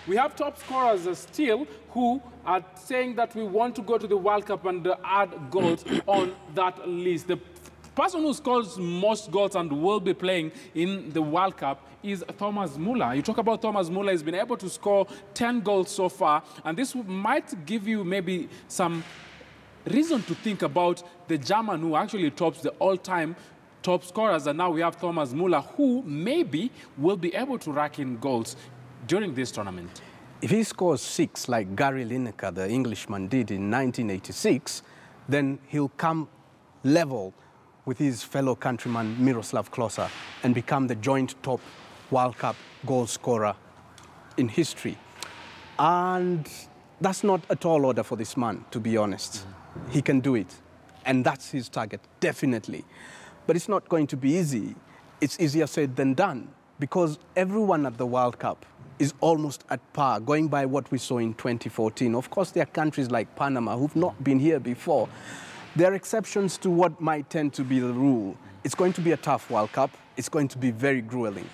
we have top scorers still who are saying that we want to go to the World Cup and add goals on that list. The person who scores most goals and will be playing in the World Cup is Thomas Muller. You talk about Thomas Muller, he's been able to score 10 goals so far, and this might give you maybe some reason to think about the German who actually tops the all-time top scorers, and now we have Thomas Muller, who maybe will be able to rack in goals during this tournament. If he scores 6 like Gary Lineker, the Englishman, did in 1986, then he'll come level with his fellow countryman Miroslav Klose and become the joint top World Cup goal scorer in history. And that's not a tall order for this man, to be honest. He can do it, and that's his target, definitely. But it's not going to be easy. It's easier said than done, because everyone at the World Cup is almost at par, going by what we saw in 2014. Of course, there are countries like Panama who've not been here before. There are exceptions to what might tend to be the rule. It's going to be a tough World Cup. It's going to be very grueling.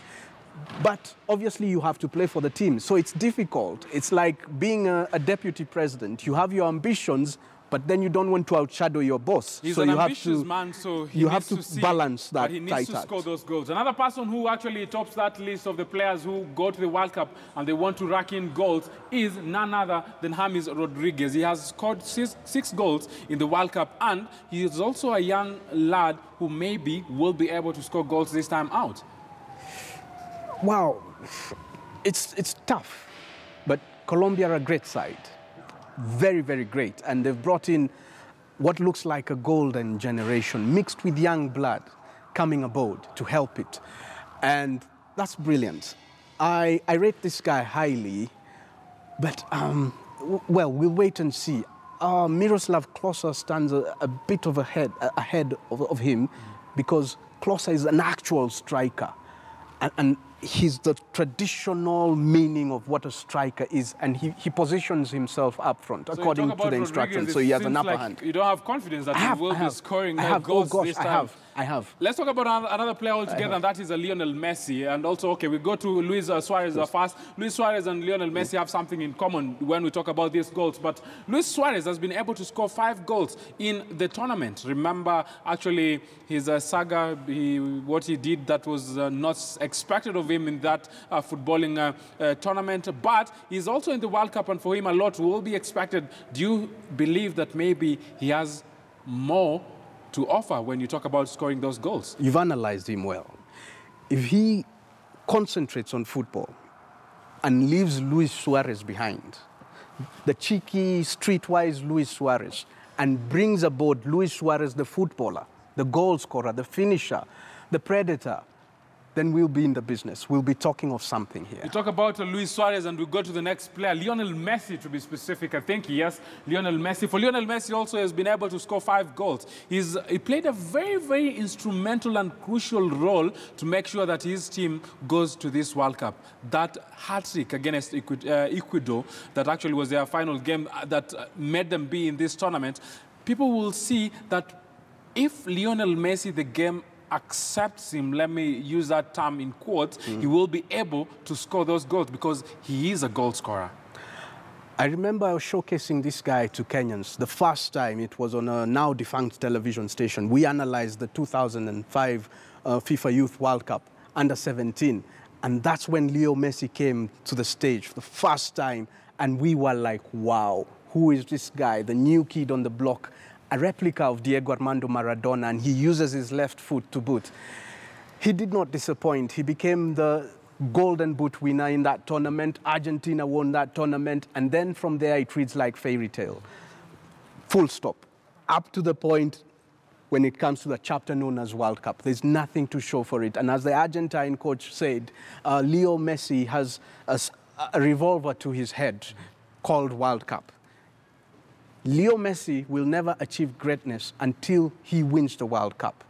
But obviously you have to play for the team, so it's difficult. It's like being a deputy president. You have your ambitions, but then you don't want to outshadow your boss. He's so an you ambitious have to, man, so he you needs have to see, balance that. but he needs to score those goals. Another person who actually tops that list of the players who go to the World Cup and they want to rack in goals is none other than James Rodriguez. He has scored six goals in the World Cup, and he is also a young lad who maybe will be able to score goals this time out. Wow, it's tough, but Colombia are a great side. Very, very great. And they've brought in what looks like a golden generation mixed with young blood coming aboard to help it. And that's brilliant. I rate this guy highly, but, well, we'll wait and see. Miroslav Klose stands a bit of ahead of him because Klose is an actual striker. And he's the traditional meaning of what a striker is, and he positions himself up front according to the instructions, so he has an upper hand. You don't have confidence that he will be scoring goals this time. I have. Let's talk about another player altogether, and that is Lionel Messi. And also, okay, we go to Luis Suarez first. Luis Suarez and Lionel Messi have something in common when we talk about these goals. But Luis Suarez has been able to score 5 goals in the tournament. Remember, actually, his saga, what he did that was not expected of him in that footballing tournament. But he's also in the World Cup, and for him, a lot will be expected. Do you believe that maybe he has more to offer when you talk about scoring those goals? You've analyzed him well. If he concentrates on football and leaves Luis Suarez behind, the cheeky, streetwise Luis Suarez, and brings aboard Luis Suarez, the footballer, the goal scorer, the finisher, the predator, then we'll be in the business. We'll be talking of something here. You talk about Luis Suarez, and we go to the next player, Lionel Messi, to be specific. I think, yes, Lionel Messi. For Lionel Messi also has been able to score 5 goals. He played a very, very instrumental and crucial role to make sure that his team goes to this World Cup. That hat-trick against Ecuador, that actually was their final game that made them be in this tournament, people will see that if Lionel Messi, the game accepts him, let me use that term in quotes, he will be able to score those goals because he is a goal scorer. I remember showcasing this guy to Kenyans. The first time it was on a now defunct television station. We analyzed the 2005 FIFA Youth World Cup, under 17. And that's when Leo Messi came to the stage for the first time. And we were like, wow, who is this guy? The new kid on the block. A replica of Diego Armando Maradona, and he uses his left foot to boot. He did not disappoint. He became the Golden Boot winner in that tournament. Argentina won that tournament, and then from there it reads like fairy tale. Full stop. Up to the point when it comes to the chapter known as World Cup. There's nothing to show for it. And as the Argentine coach said, Leo Messi has a revolver to his head called World Cup. Leo Messi will never achieve greatness until he wins the World Cup.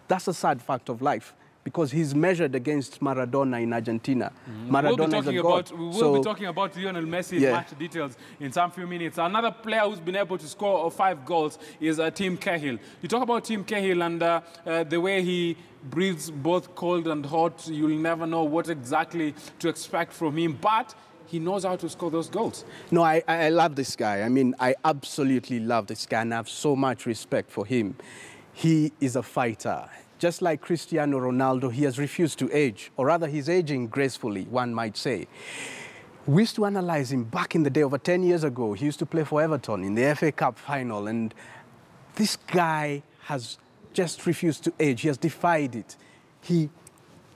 That's a sad fact of life because he's measured against Maradona in Argentina. Maradona is a god. We will be talking about Lionel Messi in match details in some few minutes. Another player who's been able to score 5 goals is Tim Cahill. You talk about Tim Cahill and the way he breathes both cold and hot. You'll never know what exactly to expect from him. But he knows how to score those goals. No, I love this guy. I mean, I absolutely love this guy, and I have so much respect for him. He is a fighter. Just like Cristiano Ronaldo, he has refused to age, or rather he's aging gracefully, one might say. We used to analyze him back in the day, over 10 years ago. He used to play for Everton in the FA Cup final, and this guy has just refused to age. He has defied it. He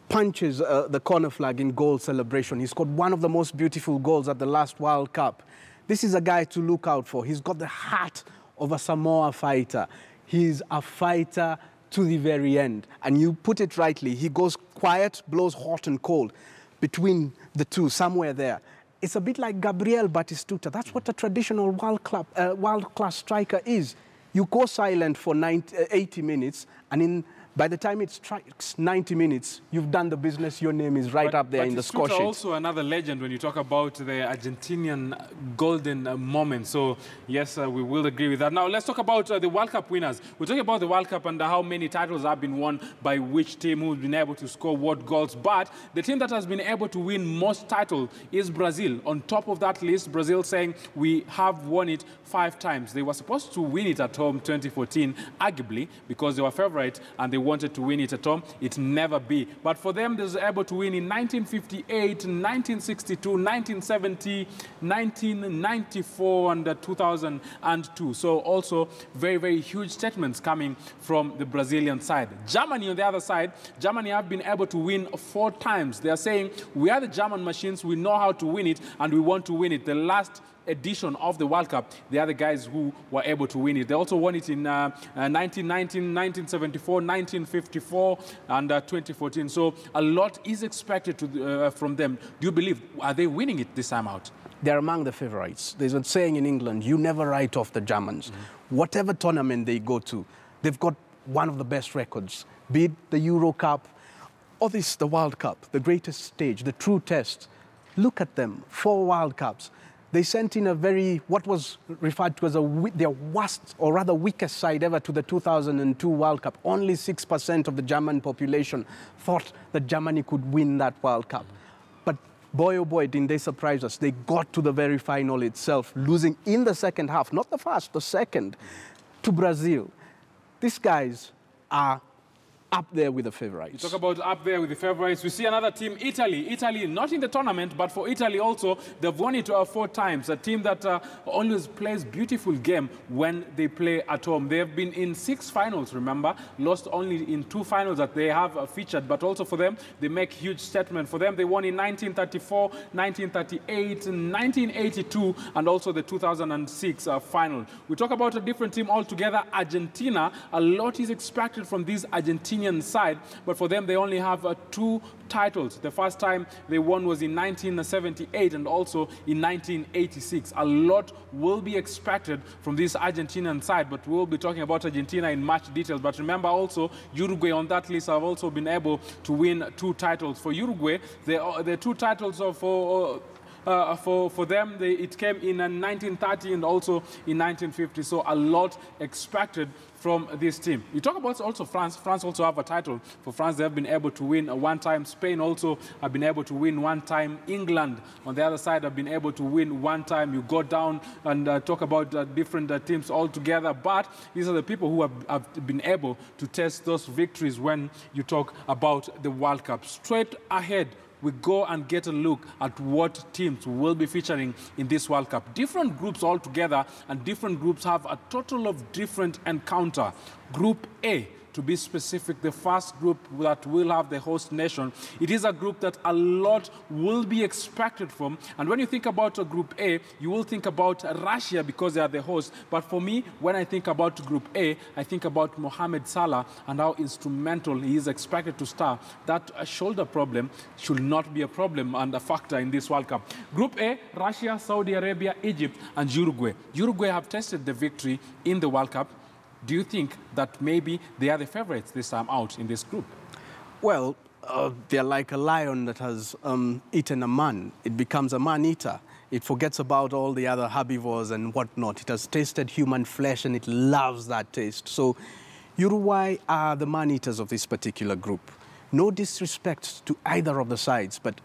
punches the corner flag in goal celebration. He scored one of the most beautiful goals at the last World Cup. This is a guy to look out for. He's got the heart of a Samoa fighter. He's a fighter to the very end. And you put it rightly, he goes quiet, blows hot and cold. Between the two, somewhere there. It's a bit like Gabriel Batistuta. That's what a traditional world-class striker is. You go silent for 80 minutes, and by the time it strikes 90 minutes, you've done the business. Your name is right up there in the score sheet. Also another legend when you talk about the Argentinian golden moment. So, yes, we will agree with that. Now, let's talk about the World Cup winners. We're talking about the World Cup and how many titles have been won by which team who's been able to score what goals. But the team that has been able to win most titles is Brazil. On top of that list, Brazil saying we have won it 5 times. They were supposed to win it at home 2014, arguably, because they were favorite and they wanted to win it at home. It never be. But for them, they were able to win in 1958, 1962, 1970, 1994, and 2002. So also very, very huge statements coming from the Brazilian side. Germany, on the other side, Germany have been able to win 4 times. They are saying, we are the German machines, we know how to win it, and we want to win it. The last edition of the World Cup, they are the guys who were able to win it. They also won it in 1919, 1974, 1954, and 2014. So a lot is expected from them. Do you believe, are they winning it this time out? They're among the favorites. There's a saying in England, you never write off the Germans. Whatever tournament they go to, they've got one of the best records. Be it the Euro Cup, or the World Cup, the greatest stage, the true test. Look at them, 4 World Cups. They sent in what was referred to as their worst, or rather weakest side ever to the 2002 World Cup. Only 6% of the German population thought that Germany could win that World Cup. But boy, oh boy, didn't they surprise us. They got to the very final itself, losing in the second half, not the first, the second, to Brazil. These guys are up there with the favorites. You talk about up there with the favorites. We see another team, Italy. Italy, not in the tournament, but for Italy also, they've won it 4 times. A team that always plays beautiful game when they play at home. They have been in 6 finals, remember? Lost only in 2 finals that they have featured, but also for them, they make huge statement. For them, they won in 1934, 1938, 1982, and also the 2006 final. We talk about a different team altogether, Argentina. A lot is expected from these Argentinian side, but for them they only have 2 titles. The first time they won was in 1978 and also in 1986. A lot will be expected from this Argentinian side, but we'll be talking about Argentina in much detail. But remember also, Uruguay on that list have also been able to win 2 titles. For Uruguay, the 2 titles for them, it came in 1930 and also in 1950. So a lot expected from this team. You talk about also France. France also have a title. For France, they have been able to win 1 time. Spain also have been able to win 1 time. England, on the other side, have been able to win 1 time. You go down and talk about different teams altogether. But these are the people who have been able to test those victories when you talk about the World Cup. Straight ahead, we go and get a look at what teams will be featuring in this World Cup. Different groups altogether, and different groups have a total of different encounter. Group A, to be specific, the first group that will have the host nation. It is a group that a lot will be expected from. And when you think about Group A, you will think about Russia because they are the host. But for me, when I think about Group A, I think about Mohamed Salah and how instrumental he is expected to star. That shoulder problem should not be a problem and a factor in this World Cup. Group A, Russia, Saudi Arabia, Egypt, and Uruguay. Uruguay have tested the victory in the World Cup. Do you think that maybe they are the favorites this time out in this group? Well, they're like a lion that has eaten a man. It becomes a man-eater. It forgets about all the other herbivores and whatnot. It has tasted human flesh and it loves that taste. So Uruguay are the man-eaters of this particular group. No disrespect to either of the sides, but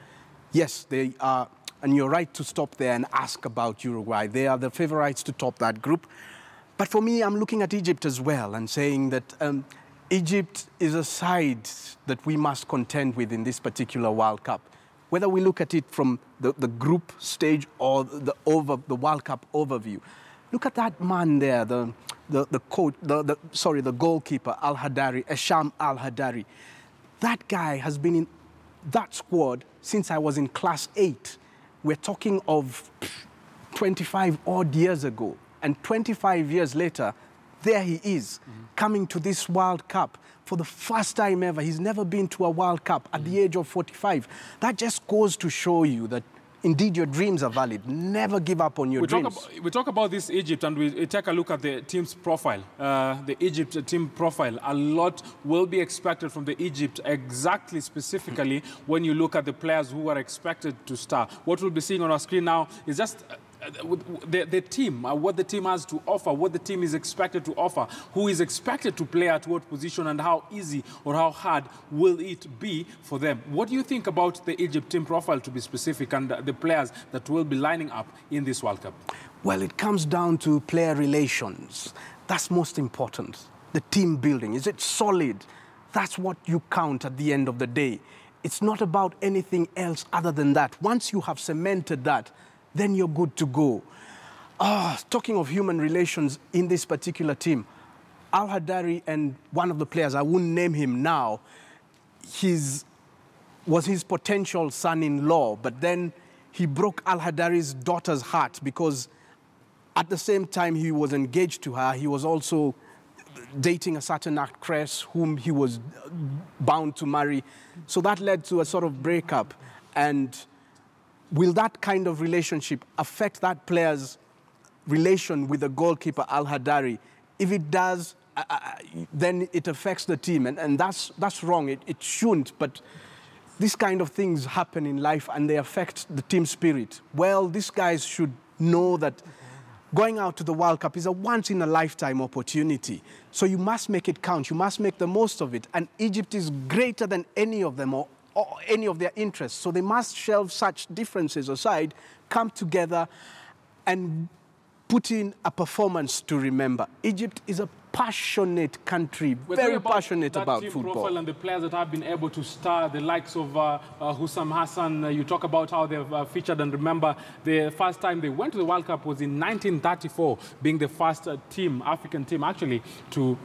yes, they are and you're right to stop there and ask about Uruguay. They are the favorites to top that group. But for me, I'm looking at Egypt as well and saying that Egypt is a side that we must contend with in this particular World Cup. Whether we look at it from the group stage or the World Cup overview. Look at that man there, the goalkeeper, Esham Al-Hadari. That guy has been in that squad since I was in class 8. We're talking of 25 odd years ago. And 25 years later, there he is, coming to this World Cup for the first time ever. He's never been to a World Cup at the age of 45. That just goes to show you that indeed your dreams are valid. Never give up on your dreams. We talk about this Egypt and we take a look at the team's profile, the Egypt team profile. A lot will be expected from the Egypt, exactly specifically when you look at the players who are expected to start. What we'll be seeing on our screen now is just the team, what the team has to offer, what the team is expected to offer, who is expected to play at what position, and how easy or how hard will it be for them. What do you think about the Egypt team profile, to be specific, and the players that will be lining up in this World Cup? Well, it comes down to player relations. That's most important. The team building. Is it solid? That's what you count at the end of the day. It's not about anything else other than that. Once you have cemented that, then you're good to go. Talking of human relations in this particular team, Al-Hadari and one of the players, I wouldn't name him now, was his potential son-in-law, but then he broke Al-Hadari's daughter's heart because at the same time he was engaged to her, he was also dating a certain actress whom he was bound to marry. So that led to a sort of breakup. And will that kind of relationship affect that player's relation with the goalkeeper, Al-Hadari? If it does, then it affects the team, and that's wrong. It shouldn't, but these kind of things happen in life, and they affect the team spirit. Well, these guys should know that going out to the World Cup is a once-in-a-lifetime opportunity. So you must make it count. You must make the most of it. And Egypt is greater than any of them or any of their interests. So they must shelve such differences aside, come together and put in a performance to remember. Egypt is a passionate country, very passionate about football. Profile and the players that have been able to star, the likes of Hussam Hassan, you talk about how they've featured, and remember the first time they went to the World Cup was in 1934, being the first African team actually to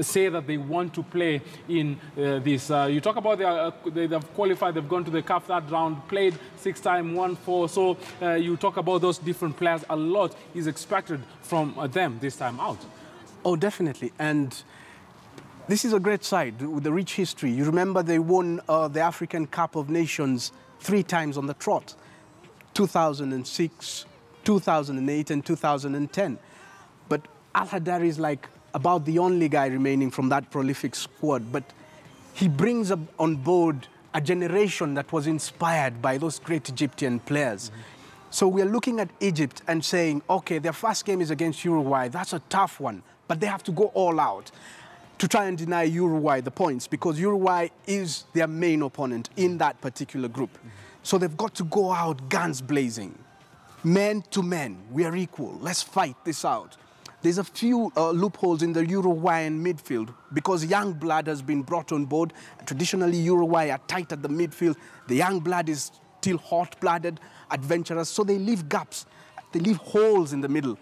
say that they want to play in this. You talk about they've qualified, they've gone to the CAF third round, played 6 times, won 4. So you talk about those different players. A lot is expected from them this time out. Oh, definitely. And this is a great side with a rich history. You remember they won the African Cup of Nations 3 times on the trot. 2006, 2008, and 2010. But Al-Hadari is like about the only guy remaining from that prolific squad, but he brings on board a generation that was inspired by those great Egyptian players. So we're looking at Egypt and saying, okay, their first game is against Uruguay. That's a tough one, but they have to go all out to try and deny Uruguay the points because Uruguay is their main opponent in that particular group. So they've got to go out guns blazing. Men to men, we are equal. Let's fight this out. There's a few loopholes in the Uruguayan midfield because young blood has been brought on board. Traditionally, Uruguay are tight at the midfield. The young blood is still hot-blooded, adventurous, so they leave gaps. They leave holes in the middle.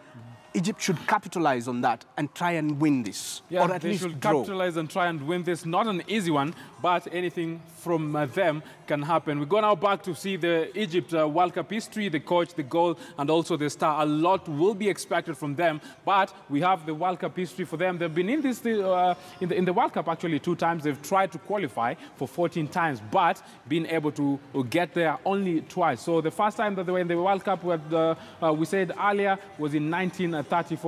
Egypt should capitalize on that and try and win this, yeah, or at least should draw. Capitalize and try and win this. Not an easy one, but anything from them can happen. We go now back to see the Egypt World Cup history, the coach, the goal, and also the star. A lot will be expected from them, but we have the World Cup history for them. They've been in this in the World Cup actually 2 times. They've tried to qualify for 14 times, but been able to get there only twice. So the first time that they were in the World Cup, we said earlier, was in 1934.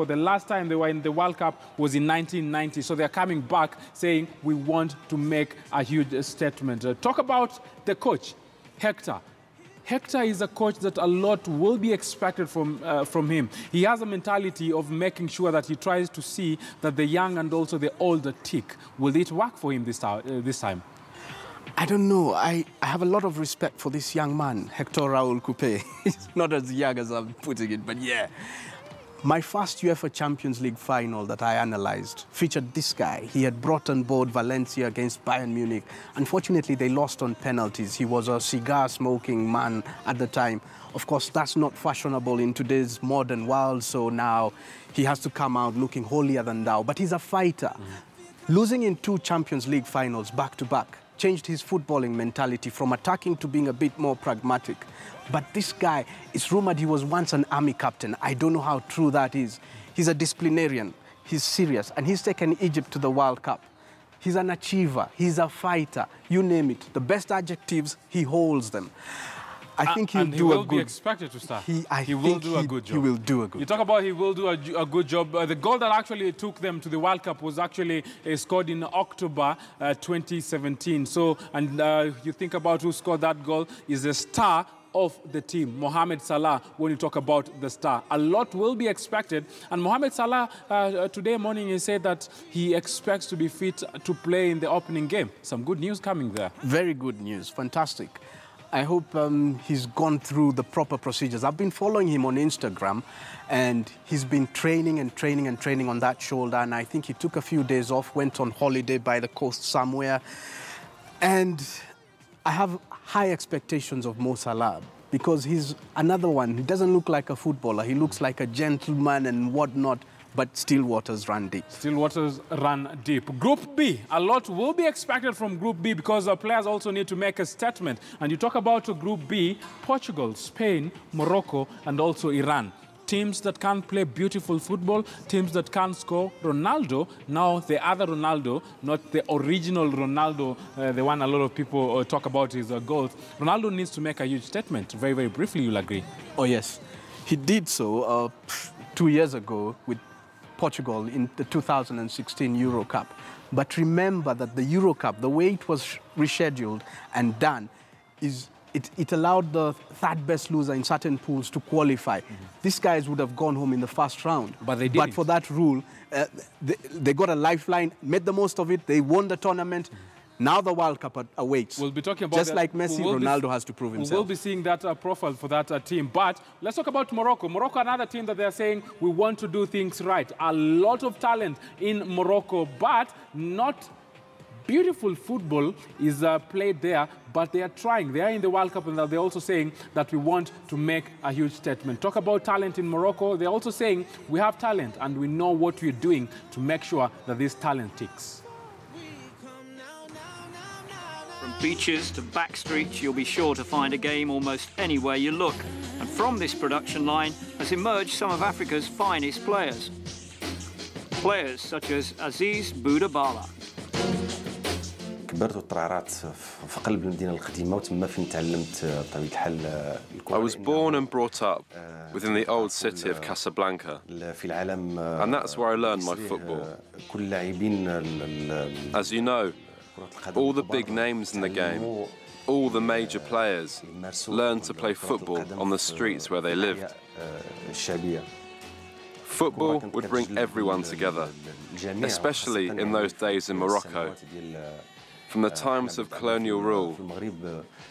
The last time they were in the World Cup was in 1990. So they're coming back saying, we want to make a huge statement. Talk about the coach, Hector. Hector is a coach that a lot will be expected from him. He has a mentality of making sure that he tries to see that the young and also the older tick. Will it work for him this time? I don't know. I have a lot of respect for this young man, Hector Raul Coupe. He's not as young as I'm putting it, but yeah. My first UEFA Champions League final that I analysed featured this guy. He had brought on board Valencia against Bayern Munich. Unfortunately, they lost on penalties. He was a cigar-smoking man at the time. Of course, that's not fashionable in today's modern world, so now he has to come out looking holier than thou. But he's a fighter. Losing in 2 Champions League finals back-to-back changed his footballing mentality from attacking to being a bit more pragmatic. But this guy, it's rumored he was once an army captain. I don't know how true that is. He's a disciplinarian, he's serious, and he's taken Egypt to the World Cup. He's an achiever, he's a fighter, you name it. The best adjectives, he holds them. I think he'll do a good... He will be expected to start. He will do a good job. He will do a good job. You talk about he will do a good job. The goal that actually took them to the World Cup was actually scored in October 2017. So, and you think about who scored that goal is the star of the team, Mohamed Salah, when you talk about the star. A lot will be expected. And Mohamed Salah, today morning, he said that he expects to be fit to play in the opening game. Some good news coming there. Very good news. Fantastic. I hope he's gone through the proper procedures. I've been following him on Instagram, and he's been training and training and training on that shoulder, and I think he took a few days off, went on holiday by the coast somewhere. And I have high expectations of Mo Salah because he's another one. He doesn't look like a footballer. He looks like a gentleman and whatnot. But still waters run deep. Still waters run deep. Group B, a lot will be expected from Group B because the players also need to make a statement. And you talk about Group B, Portugal, Spain, Morocco, and also Iran. Teams that can play beautiful football, teams that can score. Ronaldo, now the other Ronaldo, not the original Ronaldo, the one a lot of people talk about his goals. Ronaldo needs to make a huge statement. Very, very briefly, you'll agree. Oh, yes. He did so 2 years ago with Portugal in the 2016 Euro Cup. But remember that the Euro Cup, the way it was rescheduled and done, is it allowed the third best loser in certain pools to qualify. These guys would have gone home in the first round. But they didn't. But for that rule, they got a lifeline, made the most of it, they won the tournament. Now the World Cup awaits. We'll be talking about just like Messi, Ronaldo has to prove himself. We'll be seeing that profile for that team. But let's talk about Morocco. Morocco, another team that they're saying we want to do things right. A lot of talent in Morocco, but not beautiful football is played there. But they are trying. They are in the World Cup, and they're also saying that we want to make a huge statement. Talk about talent in Morocco. They're also saying we have talent, and we know what we're doing to make sure that this talent ticks. From beaches to back streets, you'll be sure to find a game almost anywhere you look. And from this production line has emerged some of Africa's finest players. Players such as Aziz Boudabala. كبرت وترعرعت في قلب المدينة القديمة وتما فين تعلمت بطبيعة الحال الكرة. I was born and brought up within the old city of Casablanca, في العالم and that's where I learned my football. كل اللاعبين As you know, all the big names in the game, all the major players learned to play football on the streets where they lived. Football would bring everyone together, especially in those days in Morocco. From the times of colonial rule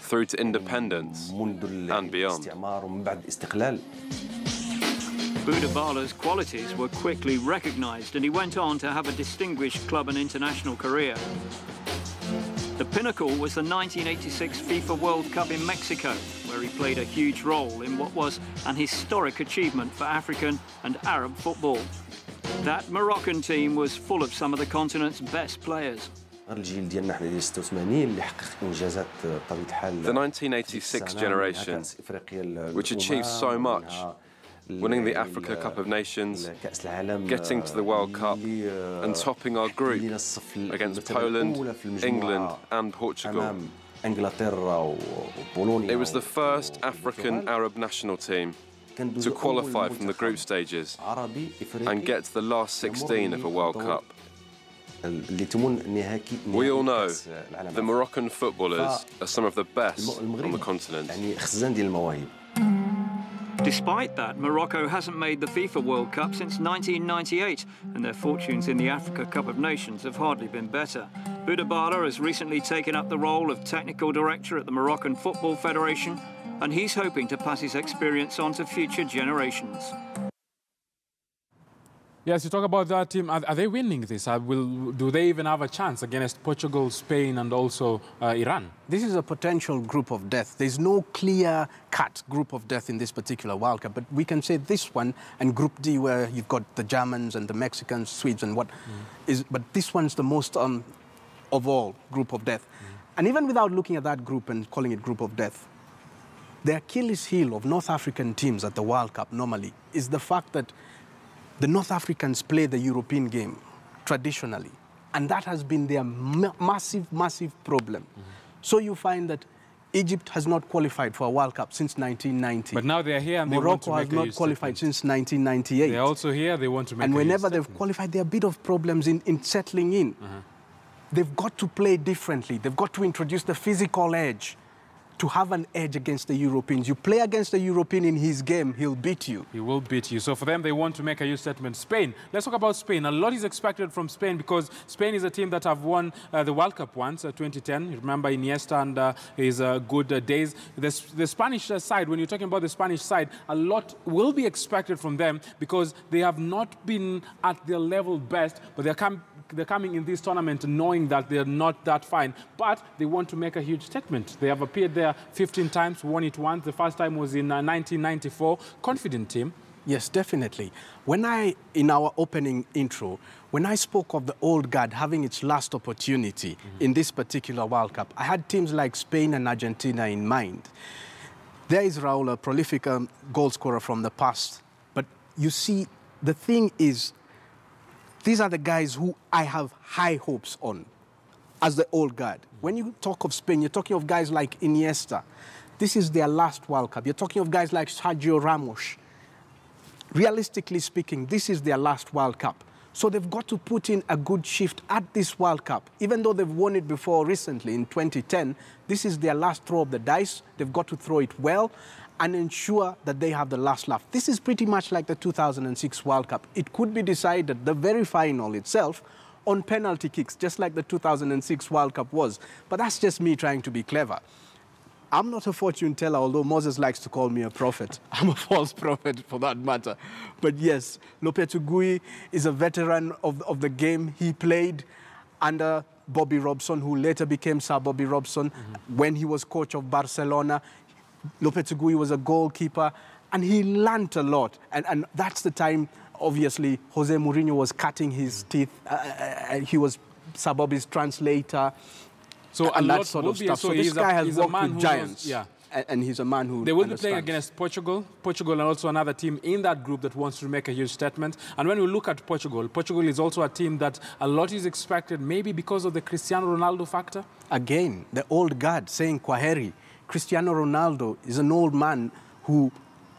through to independence and beyond. Boudabala's qualities were quickly recognised, and he went on to have a distinguished club and international career. The pinnacle was the 1986 FIFA World Cup in Mexico, where he played a huge role in what was an historic achievement for African and Arab football. That Moroccan team was full of some of the continent's best players. The 1986 generation, which achieved so much, winning the Africa Cup of Nations, getting to the World Cup, and topping our group against Poland, England, and Portugal. It was the first African-Arab national team to qualify from the group stages and get to the last 16 of a World Cup. We all know the Moroccan footballers are some of the best on the continent. Despite that, Morocco hasn't made the FIFA World Cup since 1998, and their fortunes in the Africa Cup of Nations have hardly been better. Boudabala has recently taken up the role of technical director at the Moroccan Football Federation, and he's hoping to pass his experience on to future generations. Yes, you talk about that team. Are they winning this? Do they even have a chance against Portugal, Spain, and also Iran? This is a potential group of death. There's no clear-cut group of death in this particular World Cup, but we can say this one and Group D, where you've got the Germans and the Mexicans, Swedes, and what is. But this one's the most of all group of death. And even without looking at that group and calling it group of death, the Achilles heel of North African teams at the World Cup normally is the fact that the North Africans play the European game traditionally, and that has been their massive, massive problem. So you find that Egypt has not qualified for a World Cup since 1990. But now they're here and Morocco they want to has not qualified since 1998. They're also here, they want to make and whenever they've qualified, there are a bit of problems in settling in. They've got to play differently. They've got to introduce the physical edge to have an edge against the Europeans. You play against the European in his game, he'll beat you. He will beat you. So for them, they want to make a huge statement. Spain, let's talk about Spain. A lot is expected from Spain because Spain is a team that have won the World Cup once, 2010. You remember Iniesta and his good days. The Spanish side, when you're talking about the Spanish side, a lot will be expected from them because they have not been at their level best, but they're coming in this tournament knowing that they're not that fine, but they want to make a huge statement. They have appeared there 15 times, won it once. The first time was in 1994. Confident team. Yes, definitely. In our opening intro, when I spoke of the old guard having its last opportunity in this particular World Cup, I had teams like Spain and Argentina in mind. There is Raul, a prolific goal scorer from the past, but you see, the thing is, these are the guys who I have high hopes on as the old guard. When you talk of Spain, you're talking of guys like Iniesta. This is their last World Cup. You're talking of guys like Sergio Ramos. Realistically speaking, this is their last World Cup. So they've got to put in a good shift at this World Cup. Even though they've won it before recently in 2010, this is their last throw of the dice. They've got to throw it well and ensure that they have the last laugh. This is pretty much like the 2006 World Cup. It could be decided, the very final itself, on penalty kicks, just like the 2006 World Cup was. But that's just me trying to be clever. I'm not a fortune teller, although Moses likes to call me a prophet. I'm a false prophet for that matter. But yes, Lopetegui is a veteran of the game. He played under Bobby Robson, who later became Sir Bobby Robson. When he was coach of Barcelona, Lopetegui was a goalkeeper, and he learnt a lot. And that's the time, obviously, Jose Mourinho was cutting his teeth. He was Sir Bobby's translator. So and that sort of stuff. So this guy has worked with giants. Yeah. And he's a man who They will be playing against Portugal and also another team in that group that wants to make a huge statement. And when we look at Portugal is also a team that a lot is expected, maybe because of the Cristiano Ronaldo factor. Again, the old guard saying Kwaheri. Cristiano Ronaldo is an old man who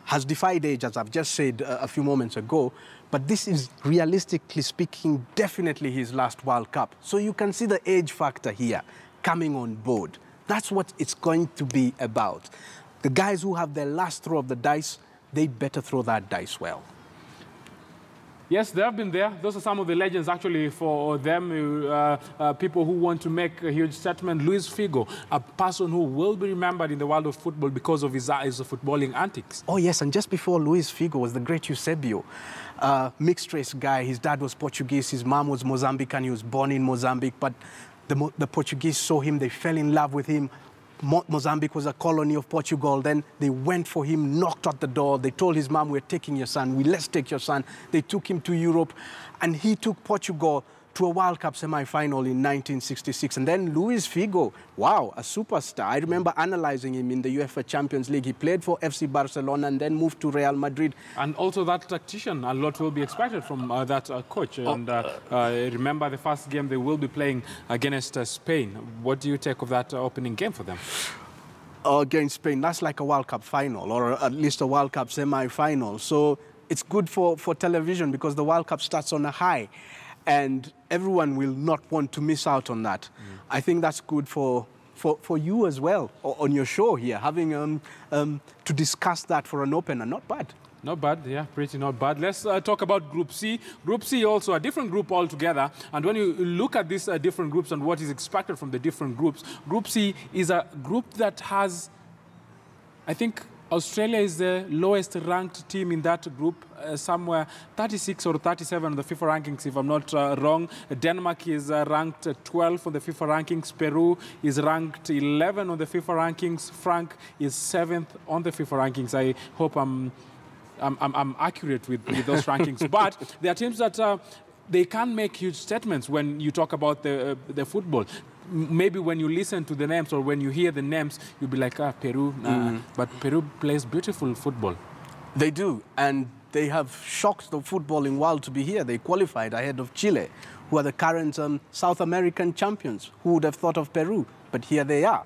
has defied age, as I've just said a few moments ago, but this is, realistically speaking, definitely his last World Cup. So you can see the age factor here coming on board. That's what it's going to be about. The guys who have their last throw of the dice, they better throw that dice well. Yes, they have been there. Those are some of the legends, actually, for them, people who want to make a huge statement. Luis Figo, a person who will be remembered in the world of football because of his footballing antics. Oh, yes, and just before Luis Figo was the great Eusebio, mixed race guy. His dad was Portuguese, his mom was Mozambican, he was born in Mozambique, but the Portuguese saw him, they fell in love with him. Mozambique was a colony of Portugal. Then they went for him, knocked at the door. They told his mom, we're taking your son. Let's take your son. They took him to Europe, and he took Portugal to a World Cup semi-final in 1966. And then Luis Figo, wow, a superstar. I remember analyzing him in the UEFA Champions League. He played for FC Barcelona and then moved to Real Madrid. And also that tactician, a lot will be expected from that coach. And remember the first game they will be playing against Spain. What do you take of that opening game for them? Against Spain, that's like a World Cup final, or at least a World Cup semi-final. So it's good for television because the World Cup starts on a high. And everyone will not want to miss out on that. I think that's good for for you as well on your show here, having to discuss that for an opener. Not bad. Not bad, yeah, pretty not bad. Let's talk about Group C. Group C also a different group altogether. And when you look at these different groups and what is expected from the different groups, Group C is a group that has, I think, Australia is the lowest ranked team in that group, somewhere 36 or 37 on the FIFA rankings, if I'm not wrong. Denmark is ranked 12 on the FIFA rankings. Peru is ranked 11 on the FIFA rankings. France is 7th on the FIFA rankings. I hope I'm accurate with those rankings. But there are teams that they can make huge statements when you talk about the football. Maybe when you listen to the names or when you hear the names, you'll be like, Peru. But Peru plays beautiful football. They do, and they have shocked the footballing world to be here. They qualified ahead of Chile, who are the current South American champions. Who would have thought of Peru? But here they are.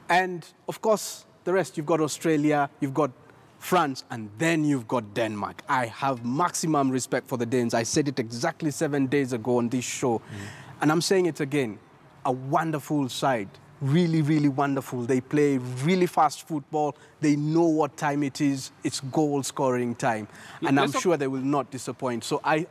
And, of course, the rest, you've got Australia, you've got France, and then you've got Denmark. I have maximum respect for the Danes. I said it exactly 7 days ago on this show, and I'm saying it again. A wonderful side, really, really wonderful. They play really fast football. They know what time it is. It's goal-scoring time. And I'm sure they will not disappoint. So I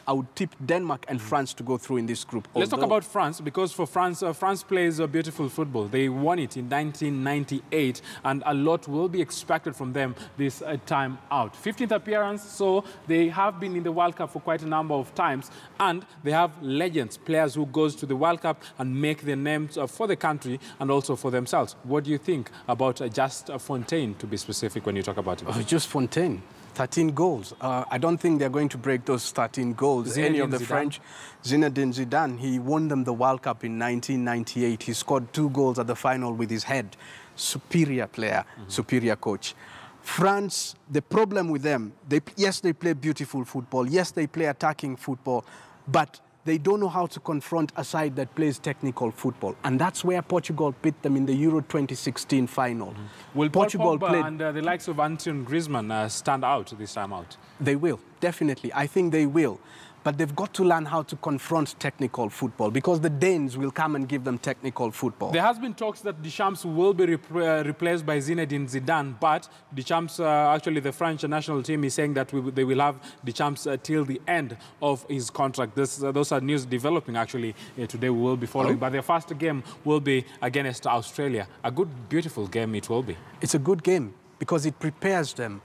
would tip Denmark and France to go through in this group. Let's talk about France, because for France, France plays a beautiful football. They won it in 1998, and a lot will be expected from them this time out. 15th appearance, so they have been in the World Cup for quite a number of times, and they have legends, players who goes to the World Cup and make their names for the country and also for themselves. What do you think about Just Fontaine, to be specific, when you talk about him? Just Fontaine, 13 goals. I don't think they're going to break those 13 goals. Any of the French. Zinedine Zidane, he won them the World Cup in 1998. He scored 2 goals at the final with his head. Superior player, superior coach. France, the problem with them, yes, they play beautiful football. Yes, they play attacking football, but they don't know how to confront a side that plays technical football. And that's where Portugal beat them in the Euro 2016 final. Will Portugal play and the likes of Antoine Griezmann stand out this time out? They will, definitely. I think they will. But they've got to learn how to confront technical football, because the Danes will come and give them technical football. There has been talks that Deschamps will be replaced by Zinedine Zidane, but Deschamps, actually the French national team is saying that they will have Deschamps till the end of his contract. Those are news developing, actually, today we will be following. But their first game will be against Australia. A good, beautiful game it will be. It's a good game because it prepares them.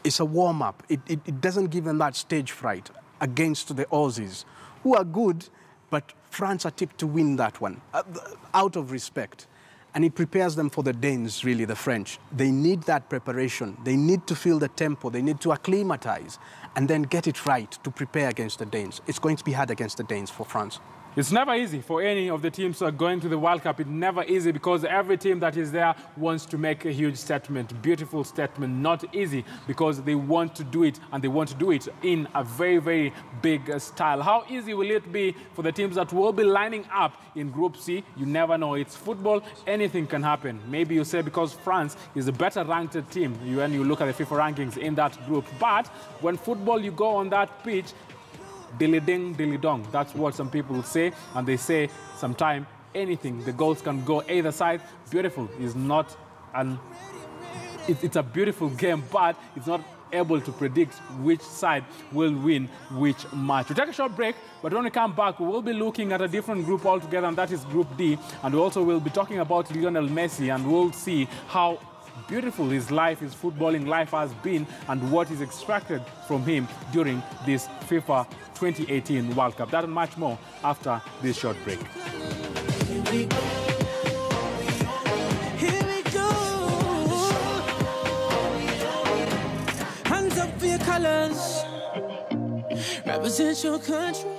It's a warm-up. It doesn't give them that stage fright against the Aussies, who are good, but France are tipped to win that one, out of respect. And it prepares them for the Danes, really, the French. They need that preparation. They need to feel the tempo. They need to acclimatize and then get it right to prepare against the Danes. It's going to be hard against the Danes for France. It's never easy for any of the teams going to the World Cup. It's never easy because every team that is there wants to make a huge statement, beautiful statement. Not easy because they want to do it, and they want to do it in a very, very big style. How easy will it be for the teams that will be lining up in Group C? You never know. It's football. Anything can happen. Maybe you say because France is a better ranked team when you look at the FIFA rankings in that group. But when football, you go on that pitch, dilly-ding, dilly-dong. That's what some people say, and they say sometimes anything, the goals can go either side. Beautiful is not it's a beautiful game, but it's not able to predict which side will win which match. We'll take a short break, but when we come back, we will be looking at a different group altogether, and that is Group D, and we also will be talking about Lionel Messi, and we'll see how beautiful his life, his footballing life has been, and what is expected from him during this FIFA 2018 World Cup. That and much more after this short break. Here we go. Hands up for your colors. Represent your country.